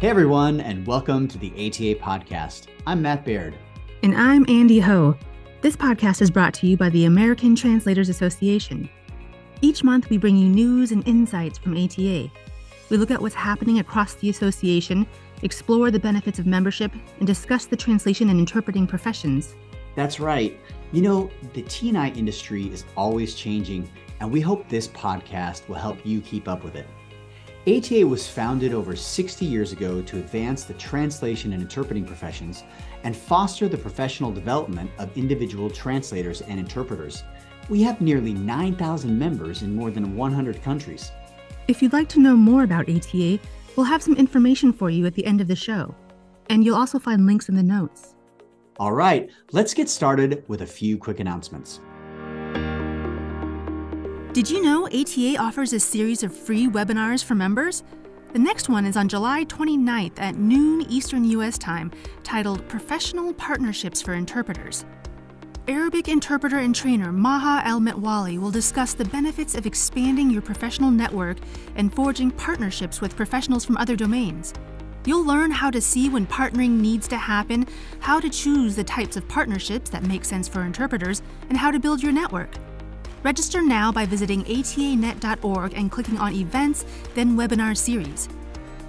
Hey everyone, and welcome to the ATA podcast. I'm Matt Baird. And I'm Andie Ho. This podcast is brought to you by the American Translators Association. Each month we bring you news and insights from ATA. We look at what's happening across the association, explore the benefits of membership, and discuss the translation and interpreting professions. That's right. You know, the T&I industry is always changing, and we hope this podcast will help you keep up with it. ATA was founded over 60 years ago to advance the translation and interpreting professions and foster the professional development of individual translators and interpreters. We have nearly 9,000 members in more than 100 countries. If you'd like to know more about ATA, we'll have some information for you at the end of the show. And you'll also find links in the notes. All right, let's get started with a few quick announcements. Did you know ATA offers a series of free webinars for members? The next one is on July 29th at noon Eastern U.S. time, titled Professional Partnerships for Interpreters. Arabic interpreter and trainer Maha El-Metwali will discuss the benefits of expanding your professional network and forging partnerships with professionals from other domains. You'll learn how to see when partnering needs to happen, how to choose the types of partnerships that make sense for interpreters, and how to build your network. Register now by visiting atanet.org and clicking on Events, then Webinar Series.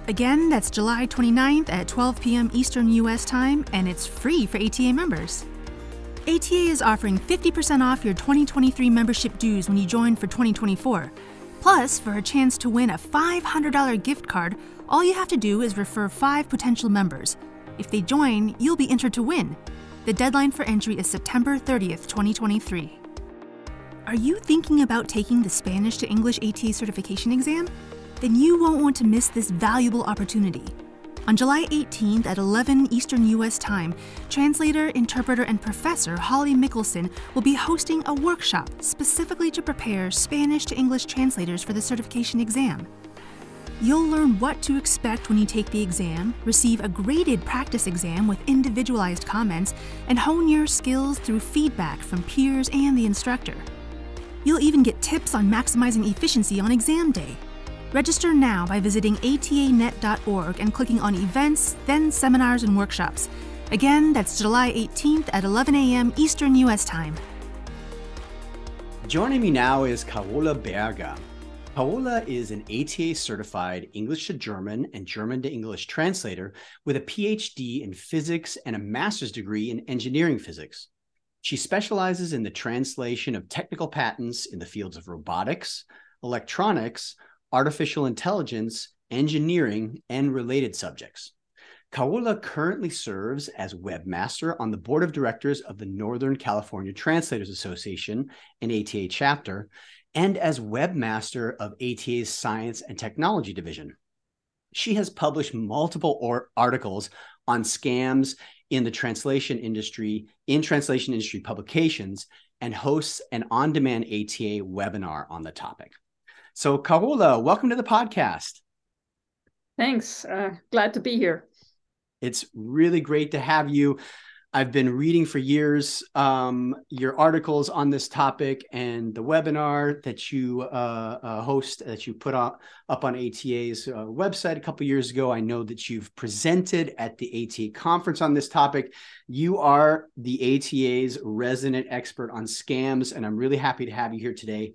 Again, that's July 29th at 12 p.m. Eastern U.S. time, and it's free for ATA members. ATA is offering 50% off your 2023 membership dues when you join for 2024. Plus, for a chance to win a $500 gift card, all you have to do is refer 5 potential members. If they join, you'll be entered to win. The deadline for entry is September 30th, 2023. Are you thinking about taking the Spanish to English ATA certification exam? Then you won't want to miss this valuable opportunity. On July 18th at 11 Eastern U.S. time, translator, interpreter, and professor Holly Mickelson will be hosting a workshop specifically to prepare Spanish to English translators for the certification exam. You'll learn what to expect when you take the exam, receive a graded practice exam with individualized comments, and hone your skills through feedback from peers and the instructor. You'll even get tips on maximizing efficiency on exam day. Register now by visiting atanet.org and clicking on Events, then Seminars and Workshops. Again, that's July 18th at 11 a.m. Eastern U.S. time. Joining me now is Carola Berger. Carola is an ATA-certified English to German and German to English translator with a PhD in physics and a master's degree in engineering physics. She specializes in the translation of technical patents in the fields of robotics, electronics, artificial intelligence, engineering, and related subjects. Carola currently serves as webmaster on the board of directors of the Northern California Translators Association, an ATA chapter, and as webmaster of ATA's Science and Technology Division. She has published multiple articles on scams in the translation industry publications, and hosts an on-demand ATA webinar on the topic. So Carola, welcome to the podcast. Thanks. Glad to be here. It's really great to have you. I've been reading for years your articles on this topic and the webinar that you host, that you put up on ATA's website a couple years ago. I know that you've presented at the ATA conference on this topic. You are the ATA's resident expert on scams, and I'm really happy to have you here today.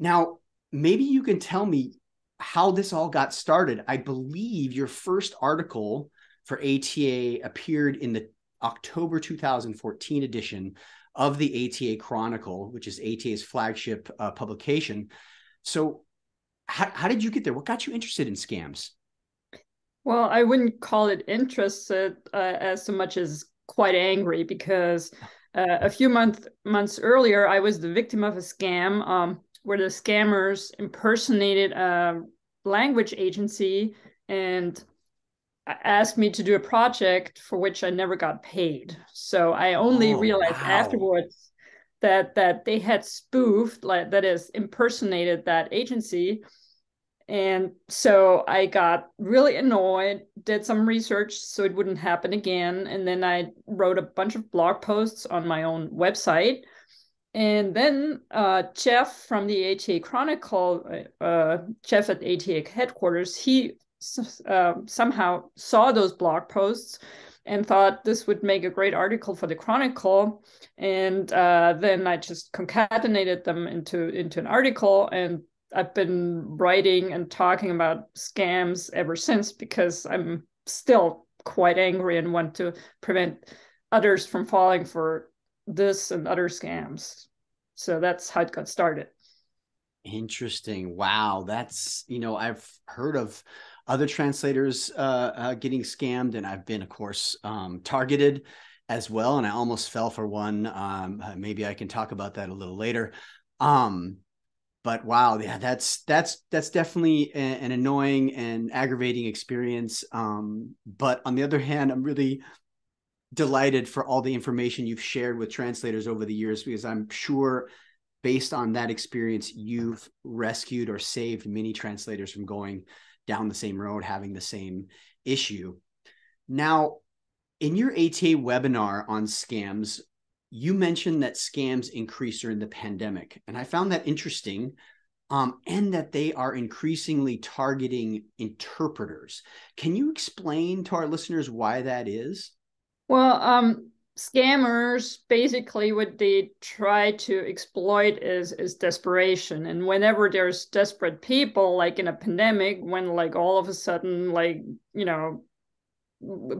Now, maybe you can tell me how this all got started. I believe your first article for ATA appeared in the October 2014 edition of the ATA Chronicle, which is ATA's flagship publication. So how did you get there? What got you interested in scams? Well, I wouldn't call it interested as so much as quite angry, because a few months earlier, I was the victim of a scam where the scammers impersonated a language agency and asked me to do a project for which I never got paid. So I only realized afterwards that they had spoofed, that is, impersonated that agency. And so I got really annoyed, did some research so it wouldn't happen again. And then I wrote a bunch of blog posts on my own website. And then Jeff from the ATA Chronicle, Jeff at ATA headquarters, he somehow saw those blog posts and thought this would make a great article for the Chronicle. And then I just concatenated them into an article. And I've been writing and talking about scams ever since, because I'm still quite angry and want to prevent others from falling for this and other scams. So that's how it got started. Interesting. Wow. That's, I've heard of other translators getting scammed, and I've been, of course, targeted as well. And I almost fell for one. Maybe I can talk about that a little later. But wow, yeah, that's definitely an annoying and aggravating experience. But on the other hand, I'm really delighted for all the information you've shared with translators over the years, because I'm sure based on that experience, you've rescued or saved many translators from going down the same road, having the same issue. Now, in your ATA webinar on scams, you mentioned that scams increased during the pandemic. And I found that interesting, and that they are increasingly targeting interpreters. Can you explain to our listeners why that is? Well, scammers, basically what they try to exploit is desperation. And whenever there's desperate people, like in a pandemic, when like all of a sudden, like,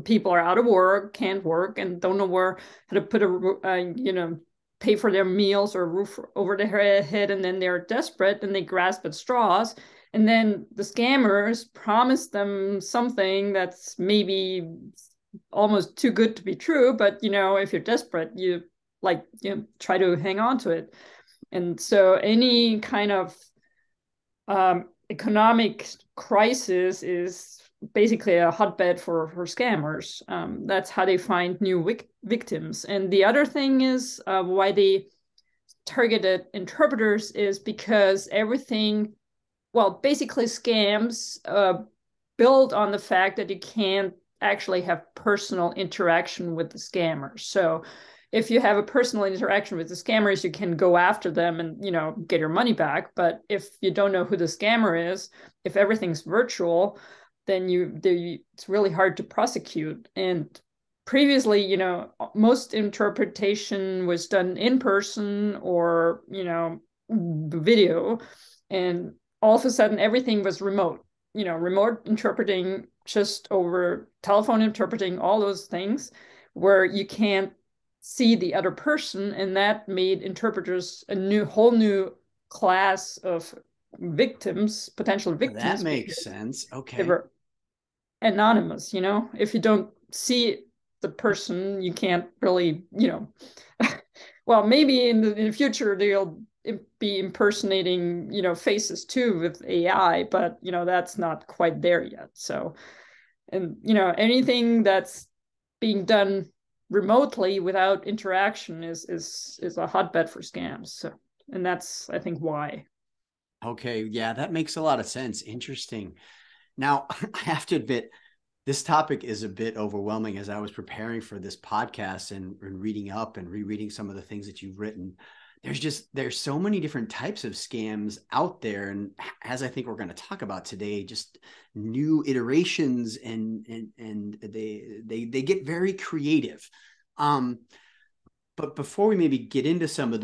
people are out of work, can't work, and don't know how to put pay for their meals or roof over their head, and then they're desperate and they grasp at straws. And then the scammers promise them something that's maybe almost too good to be true, but if you're desperate, you try to hang on to it. And so any kind of economic crisis is basically a hotbed for scammers. That's how they find new victims. And the other thing is why they targeted interpreters is because basically scams build on the fact that you can't actually have personal interaction with the scammers. So if you have a personal interaction with the scammers, you can go after them and get your money back. But if you don't know who the scammer is, if everything's virtual, then it's really hard to prosecute. And previously, most interpretation was done in person or video, and all of a sudden everything was remote. Remote interpreting, just over telephone interpreting, all those things where you can't see the other person. And that made interpreters a whole new class of victims, potential victims. That makes sense. Okay. They were anonymous, if you don't see the person, you can't really, well, maybe in the future they'll be impersonating, faces too with AI, but, that's not quite there yet. So, and, anything that's being done remotely without interaction is a hotbed for scams. So, and that's, I think, why. Okay. Yeah, that makes a lot of sense. Interesting. Now, I have to admit, this topic is a bit overwhelming. As I was preparing for this podcast and reading up and rereading some of the things that you've written, there's so many different types of scams out there. And as I think we're going to talk about today, just new iterations and they get very creative. But before we maybe get into some of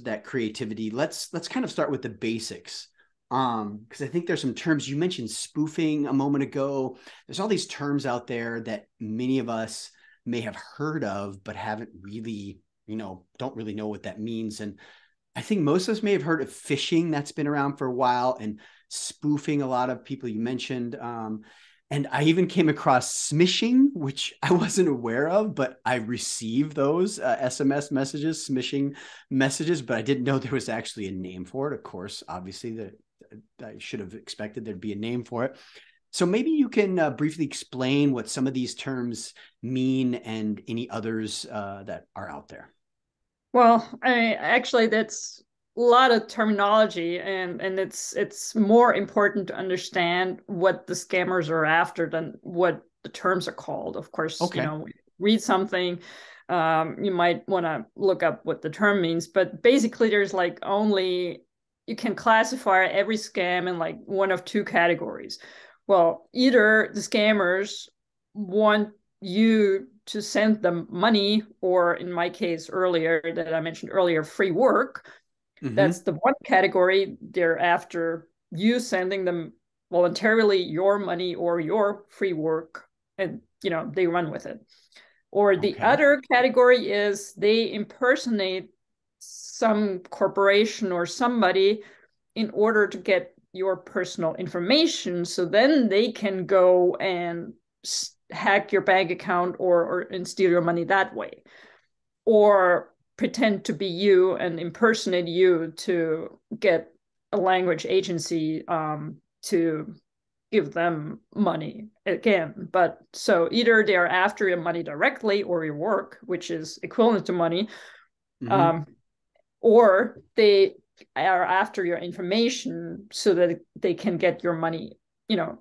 that creativity, let's kind of start with the basics. Because I think there's some terms you mentioned, spoofing a moment ago. There's all these terms out there that many of us may have heard of, but haven't really, don't really know what that means. And I think most of us may have heard of phishing. That's been around for a while, and spoofing, a lot of people you mentioned. And I even came across smishing, which I wasn't aware of, but I received those SMS messages, smishing messages, but I didn't know there was actually a name for it. Of course, obviously, I should have expected there'd be a name for it. So maybe you can briefly explain what some of these terms mean and any others that are out there. Well, actually, that's a lot of terminology, and it's more important to understand what the scammers are after than what the terms are called. Of course, okay. Read something, you might want to look up what the term means, but basically there's you can classify every scam in like one of two categories. Well, either the scammers want you to send them money, or in my case earlier that I mentioned earlier, free work. That's the one category. They're after you sending them voluntarily your money or your free work, and they run with it. Or the other category is they impersonate some corporation or somebody in order to get your personal information, so then they can go and hack your bank account and steal your money that way, or pretend to be you and impersonate you to get a language agency to give them money again. But so either they're after your money directly or your work, which is equivalent to money, or they are after your information so that they can get your money,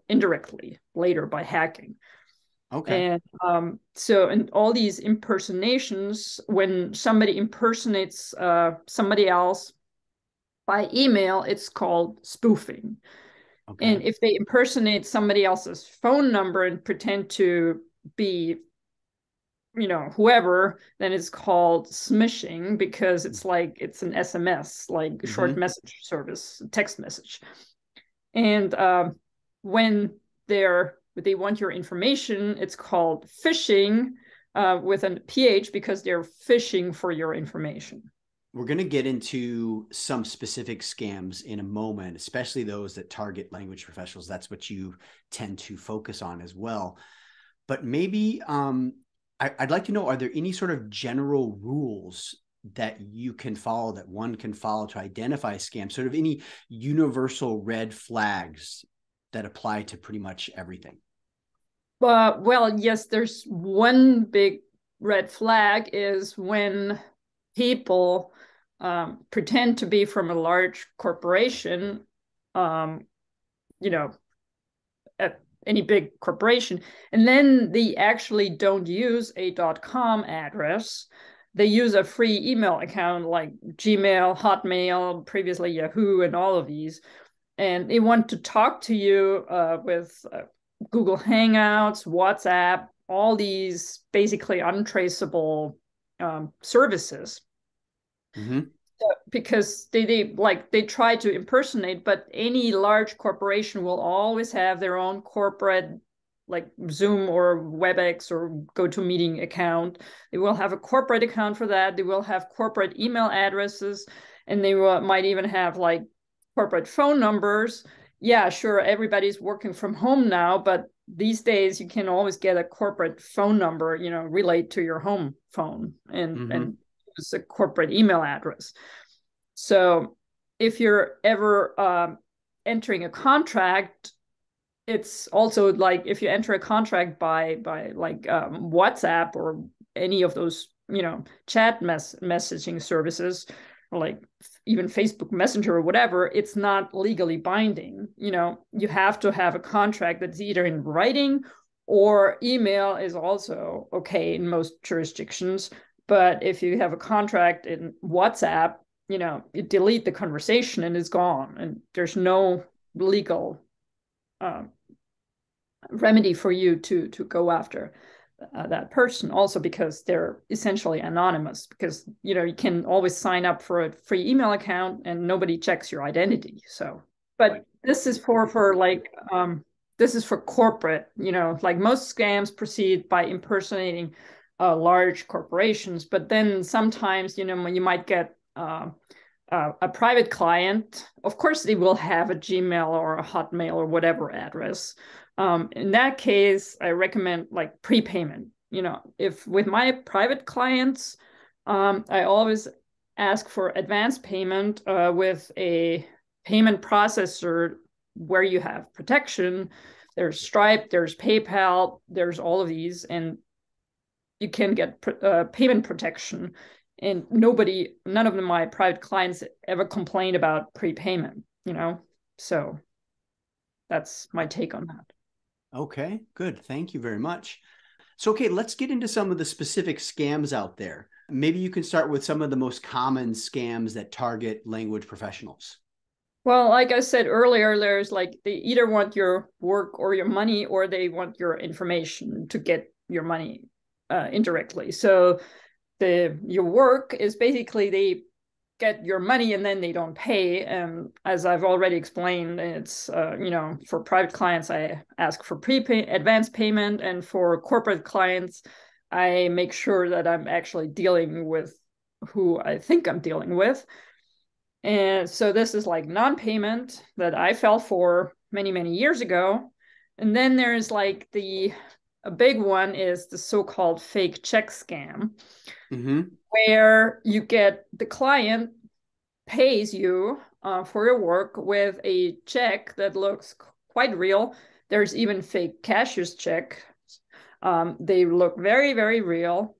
indirectly later by hacking. Okay. And so in all these impersonations, when somebody impersonates somebody else by email, it's called spoofing. Okay. And if they impersonate somebody else's phone number and pretend to be, whoever, then it's called smishing, because it's like it's an SMS, like short message service, text message. And when they want your information, it's called phishing with a PH, because they're phishing for your information. We're going to get into some specific scams in a moment, especially those that target language professionals. That's what you tend to focus on as well. But maybe I'd like to know, are there any sort of general rules that you can follow, that one can follow to identify scams, sort of any universal red flags that apply to pretty much everything? Well, yes, there's one big red flag is when people pretend to be from a large corporation, at any big corporation, and then they actually don't use a .com address. They use a free email account like Gmail, Hotmail, previously Yahoo, and all of these. And they want to talk to you with Google Hangouts, WhatsApp, all these basically untraceable services. Because they try to impersonate, but any large corporation will always have their own corporate, like Zoom or WebEx or GoToMeeting account. They will have a corporate account for that. They will have corporate email addresses, and they might even have like corporate phone numbers. Yeah, sure, everybody's working from home now, but these days you can always get a corporate phone number, relate to your home phone and use a corporate email address. So if you're ever entering a contract, it's also like if you enter a contract by like WhatsApp or any of those, chat messaging services, or like even Facebook Messenger or whatever, it's not legally binding. You have to have a contract that's either in writing, or email is also okay in most jurisdictions. But if you have a contract in WhatsApp, you delete the conversation and it's gone, and there's no legal remedy for you to go after that person, also because they're essentially anonymous, because you can always sign up for a free email account and nobody checks your identity. So but this is for like this is for corporate, like most scams proceed by impersonating large corporations, but then sometimes when you might get a private client, of course they will have a Gmail or a Hotmail or whatever address. In that case, I recommend like prepayment. If with my private clients, I always ask for advance payment with a payment processor where you have protection. There's Stripe, there's PayPal, there's all of these, and you can get payment protection. And none of my private clients ever complained about prepayment, So that's my take on that. Okay, good. Thank you very much. So, okay, let's get into some of the specific scams out there. Maybe you can start with some of the most common scams that target language professionals. Well, like I said earlier, there's like they either want your work or your money, or they want your information to get your money indirectly. So your work is basically they get your money and then they don't pay. And as I've already explained, it's for private clients I ask for advance payment, and for corporate clients I make sure that I'm actually dealing with who I think I'm dealing with. And so this is like non-payment that I fell for many, many years ago. And then there's like a big one is the so-called fake check scam, where you get the client pays you for your work with a check that looks quite real. There's even fake cashier's check. They look very, very real,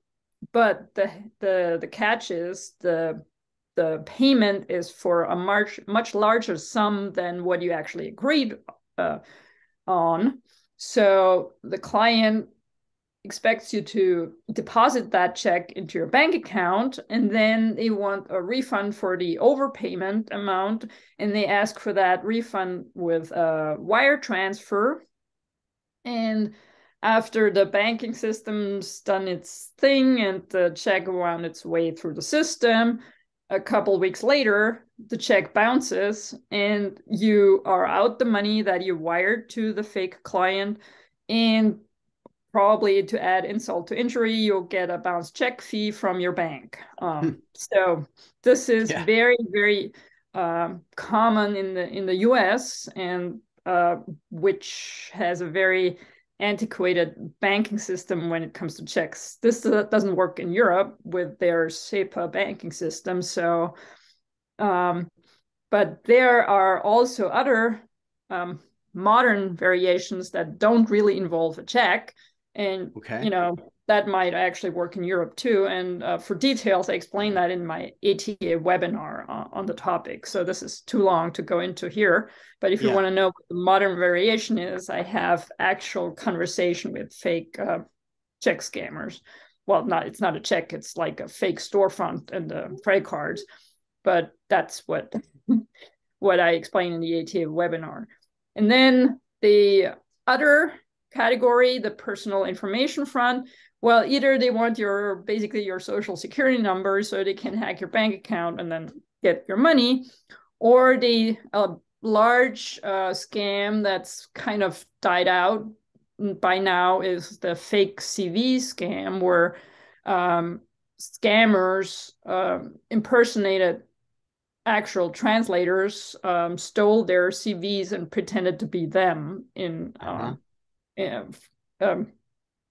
but the catch is the payment is for a much larger sum than what you actually agreed on. So the client expects you to deposit that check into your bank account, and then they want a refund for the overpayment amount, and they ask for that refund with a wire transfer. And after the banking system's done its thing and the check wound its way through the system, a couple weeks later, the check bounces and you are out the money that you wired to the fake client. And probably to add insult to injury, you'll get a bounce check fee from your bank. So this is very, very common in the US, and which has a very antiquated banking system when it comes to checks. This doesn't work in Europe with their SEPA banking system. So, but there are also other modern variations that don't really involve a check. And, that might actually work in Europe too. And for details, I explain that in my ATA webinar on the topic. So this is too long to go into here. But if you want to know what the modern variation is, I have actual conversation with fake check scammers. Well, it's not a check. It's like a fake storefront and credit cards. But that's what I explain in the ATA webinar. And then the other category, the personal information front, well, either they want basically your social security number so they can hack your bank account and then get your money, or a large scam that's kind of died out by now is the fake CV scam, where scammers impersonated actual translators, stole their CVs and pretended to be them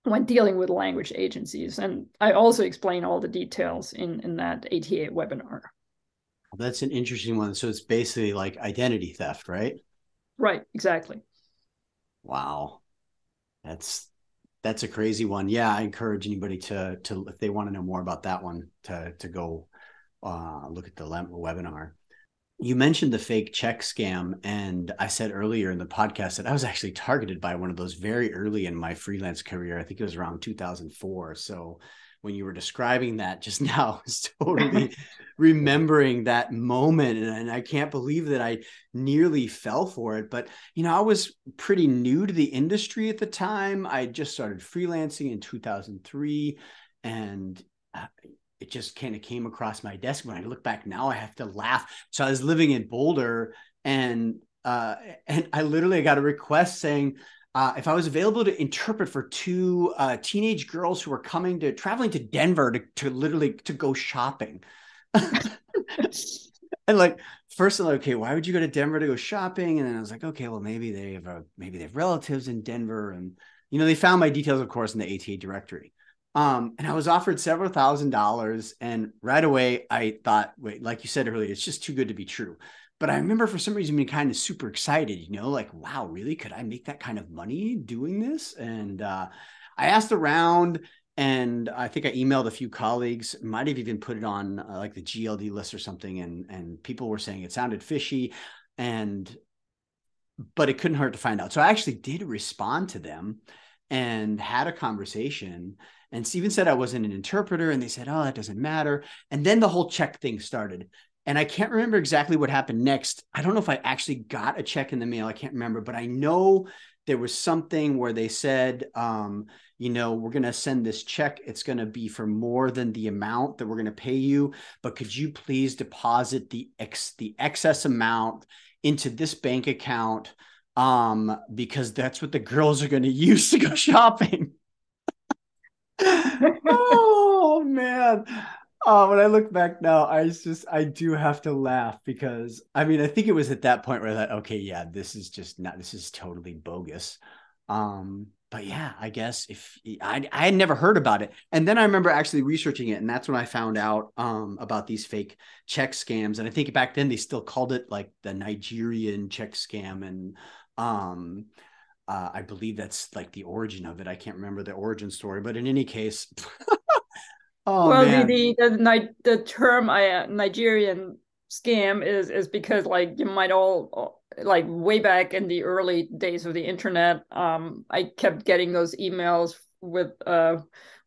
when dealing with language agencies. And I also explain all the details in that ATA webinar. That's an interesting one. So it's basically like identity theft, right? Right, exactly. Wow. That's a crazy one. Yeah, I encourage anybody to if they want to know more about that one, to go look at the webinar. You mentioned the fake check scam, and I said earlier in the podcast that I was actually targeted by one of those very early in my freelance career. I think it was around 2004. So when you were describing that just now, I was totally remembering that moment, and I can't believe that I nearly fell for it. But I was pretty new to the industry at the time. I just started freelancing in 2003, and it just kind of came across my desk. When I look back now, I have to laugh. So I was living in Boulder, and I literally got a request saying if I was available to interpret for two teenage girls who were traveling to Denver to go shopping. And like, first I'm like, okay, why would you go to Denver to go shopping? And then I was like, okay, well, maybe they have relatives in Denver, and they found my details, of course, in the ATA directory. And I was offered several $1,000s, and right away I thought, wait, like you said earlier, it's just too good to be true. But I remember for some reason being kind of super excited, like, wow, really? Could I make that kind of money doing this? And I asked around, and I think I emailed a few colleagues, might have even put it on like the GLD list or something. And people were saying it sounded fishy, but it couldn't hurt to find out. So I actually did respond to them and had a conversation. And Steven said I wasn't an interpreter, and they said, oh, that doesn't matter. And then the whole check thing started. And I can't remember exactly what happened next. I don't know if I actually got a check in the mail. I can't remember, but I know there was something where they said, we're going to send this check. It's going to be for more than the amount that we're going to pay you. But could you please deposit the excess amount into this bank account? Because that's what the girls are going to use to go shopping. Oh, man. When I look back now, I do have to laugh because I think it was at that point where I thought, okay, yeah, this is totally bogus. But yeah, I guess if I had never heard about it. And then I remember actually researching it. And that's when I found out about these fake check scams. And I think back then they still called it like the Nigerian check scam. And I believe that's like the origin of it. I can't remember the origin story, but in any case, oh, well, man. the term Nigerian scam is because like you might all like way back in the early days of the internet, I kept getting those emails with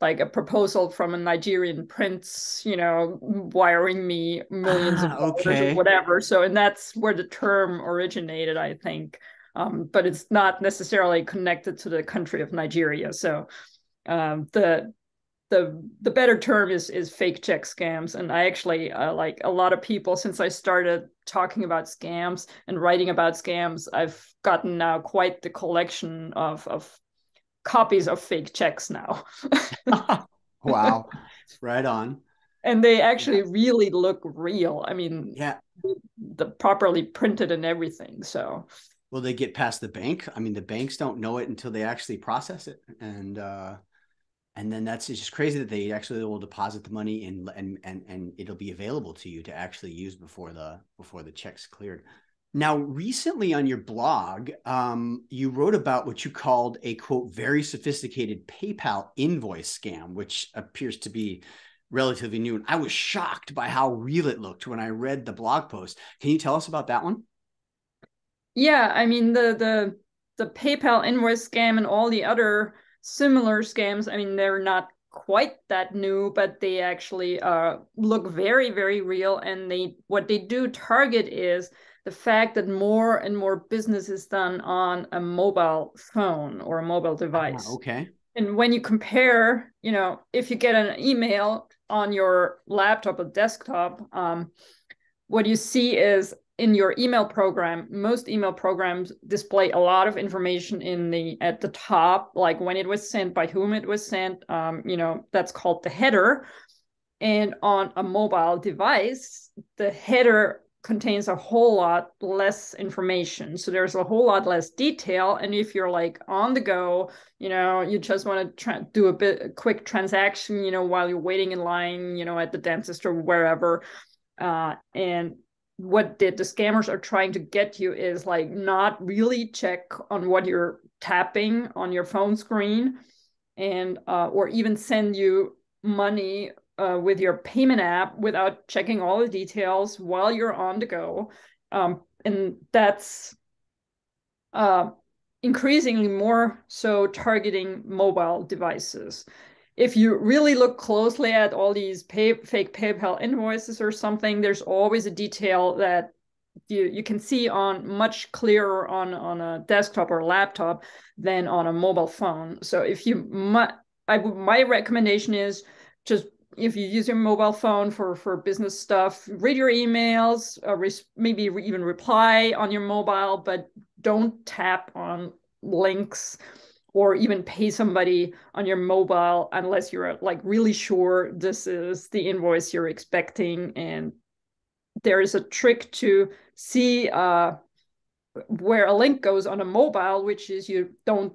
like a proposal from a Nigerian prince, wiring me millions of dollars or whatever. So, and that's where the term originated, I think. But it's not necessarily connected to the country of Nigeria. So the better term is fake check scams. And I actually like a lot of people, since I started talking about scams and writing about scams, I've gotten now quite the collection of copies of fake checks now. Wow. Right on. And they actually really look real. Yeah, the properly printed and everything. So will they get past the bank? The banks don't know it until they actually process it. And then it's just crazy that they actually will deposit the money and it'll be available to you to actually use before the check's cleared. Now, recently on your blog, you wrote about what you called a, quote, very sophisticated PayPal invoice scam, which appears to be relatively new. And I was shocked by how real it looked when I read the blog post. Can you tell us about that one? Yeah, the PayPal invoice scam and all the other similar scams, they're not quite that new, but they actually look very, very real. And what they do target is the fact that more and more business is done on a mobile phone or a mobile device. Okay. And when you compare, if you get an email on your laptop or desktop, what you see is in your email program, most email programs display a lot of information at the top, like when it was sent, by whom it was sent, that's called the header. And on a mobile device, the header contains a whole lot less information. So there's a whole lot less detail. And if you're like on the go, you just want to do a quick transaction, while you're waiting in line, at the dentist or wherever. And what the scammers are trying to get you is like not really check on what you're tapping on your phone screen, and or even send you money with your payment app without checking all the details while you're on the go. And that's increasingly more so targeting mobile devices. If you really look closely at all these fake PayPal invoices or something, there's always a detail that you can see on much clearer on a desktop or laptop than on a mobile phone. So my recommendation is just, if you use your mobile phone for business stuff, read your emails, maybe even reply on your mobile, but don't tap on links or even pay somebody on your mobile unless you're like really sure this is the invoice you're expecting. And there is a trick to see where a link goes on a mobile, which is you don't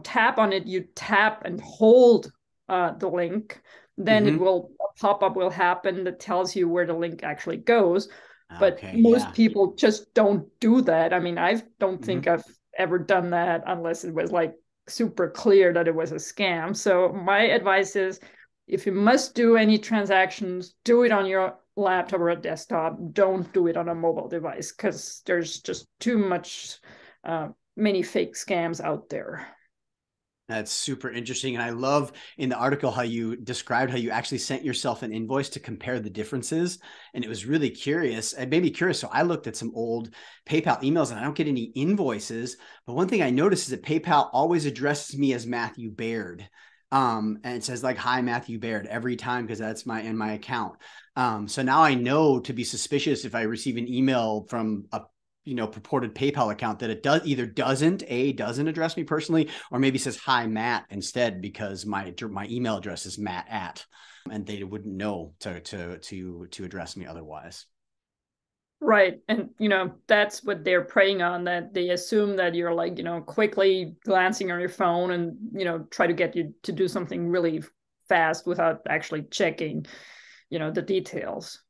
tap on it, you tap and hold the link. Then it will, a pop-up will happen that tells you where the link actually goes. But most people just don't do that. I don't think I've ever done that unless it was like super clear that it was a scam. So my advice is, if you must do any transactions, do it on your laptop or a desktop. Don't do it on a mobile device, because there's just too many fake scams out there. That's super interesting. And I love in the article how you described how you actually sent yourself an invoice to compare the differences. And it was really curious. It made me curious. So I looked at some old PayPal emails and I don't get any invoices. But one thing I noticed is that PayPal always addresses me as Matthew Baird. And it says like, hi, Matthew Baird every time, because that's in my account. So now I know to be suspicious if I receive an email from a purported PayPal account that it doesn't address me personally, or maybe says hi Matt instead, because my email address is Matt@, and they wouldn't know to address me otherwise. Right. And, that's what they're preying on, that they assume that you're like, quickly glancing on your phone and, try to get you to do something really fast without actually checking, the details.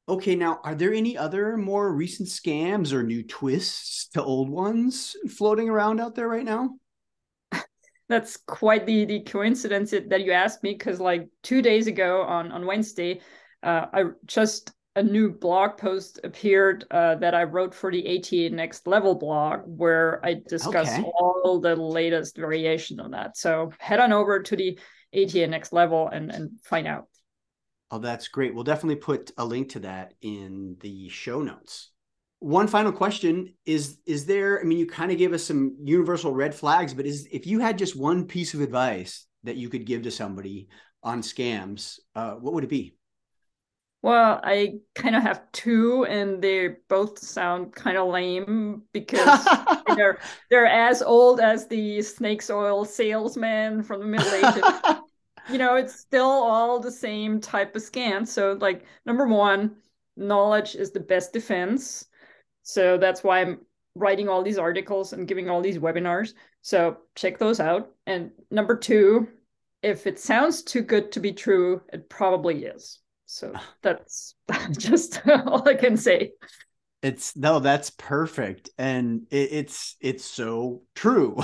Okay, now, are there any other more recent scams or new twists to old ones floating around out there right now? That's quite the coincidence that you asked me, because like 2 days ago on Wednesday, a new blog post appeared that I wrote for the E88 Next Level blog, where I discuss all the latest variation on that. So head on over to the E88 Next Level and find out. Oh, that's great. We'll definitely put a link to that in the show notes. One final question is there, you kind of gave us some universal red flags, but if you had just one piece of advice that you could give to somebody on scams, what would it be? Well, I kind of have two, and they both sound kind of lame, because they're as old as the snakes oil salesman from the Middle Ages. It's still all the same type of scam. So like, number one, knowledge is the best defense. So that's why I'm writing all these articles and giving all these webinars. So check those out. And number two, if it sounds too good to be true, it probably is. So that's just all I can say. That's perfect. And it's so true.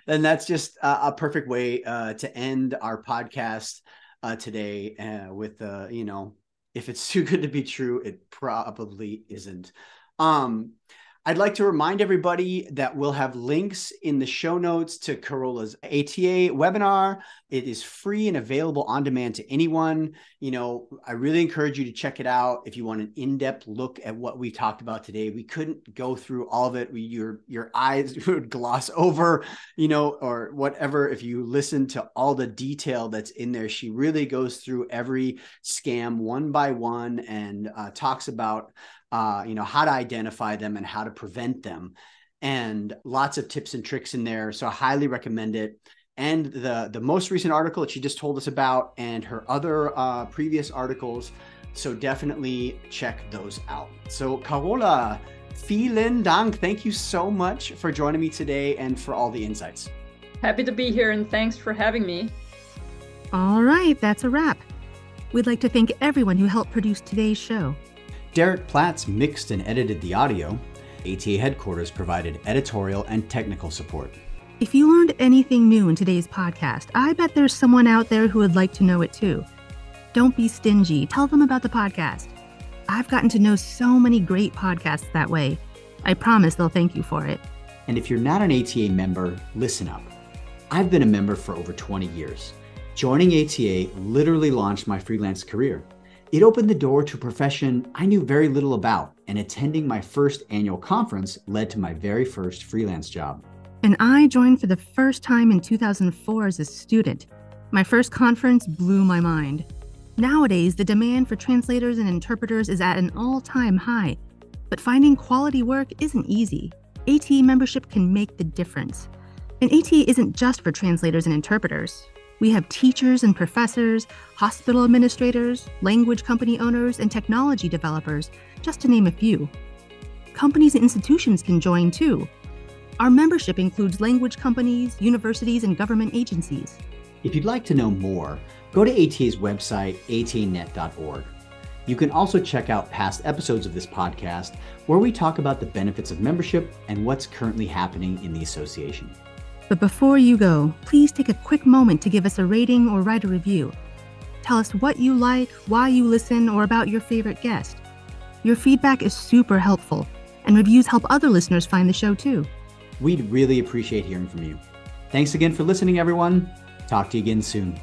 And that's just a perfect way to end our podcast today with, if it's too good to be true, it probably isn't. I'd like to remind everybody that we'll have links in the show notes to Carola's ATA webinar. It is free and available on demand to anyone. I really encourage you to check it out if you want an in-depth look at what we talked about today. We couldn't go through all of it. Your eyes would gloss over, or whatever. If you listen to all the detail that's in there, she really goes through every scam one by one and talks about how to identify them and how to prevent them, and lots of tips and tricks in there. So I highly recommend it. And the most recent article that she just told us about, and her other previous articles. So definitely check those out. So Carola, vielen Dank. Thank you so much for joining me today and for all the insights. Happy to be here, and thanks for having me. All right, that's a wrap. We'd like to thank everyone who helped produce today's show. Derek Platts mixed and edited the audio. ATA headquarters provided editorial and technical support. If you learned anything new in today's podcast, I bet there's someone out there who would like to know it too. Don't be stingy. Tell them about the podcast. I've gotten to know so many great podcasts that way. I promise they'll thank you for it. And if you're not an ATA member, listen up. I've been a member for over 20 years. Joining ATA literally launched my freelance career. It opened the door to a profession I knew very little about, and attending my first annual conference led to my very first freelance job. And I joined for the first time in 2004 as a student. My first conference blew my mind. Nowadays, the demand for translators and interpreters is at an all-time high, but finding quality work isn't easy. ATA membership can make the difference. And ATA isn't just for translators and interpreters. We have teachers and professors, hospital administrators, language company owners, and technology developers, just to name a few. Companies and institutions can join too. Our membership includes language companies, universities, and government agencies. If you'd like to know more, go to ATA's website, atanet.org. You can also check out past episodes of this podcast, where we talk about the benefits of membership and what's currently happening in the association. But before you go, please take a quick moment to give us a rating or write a review. Tell us what you like, why you listen, or about your favorite guest. Your feedback is super helpful, and reviews help other listeners find the show too. We'd really appreciate hearing from you. Thanks again for listening, everyone. Talk to you again soon.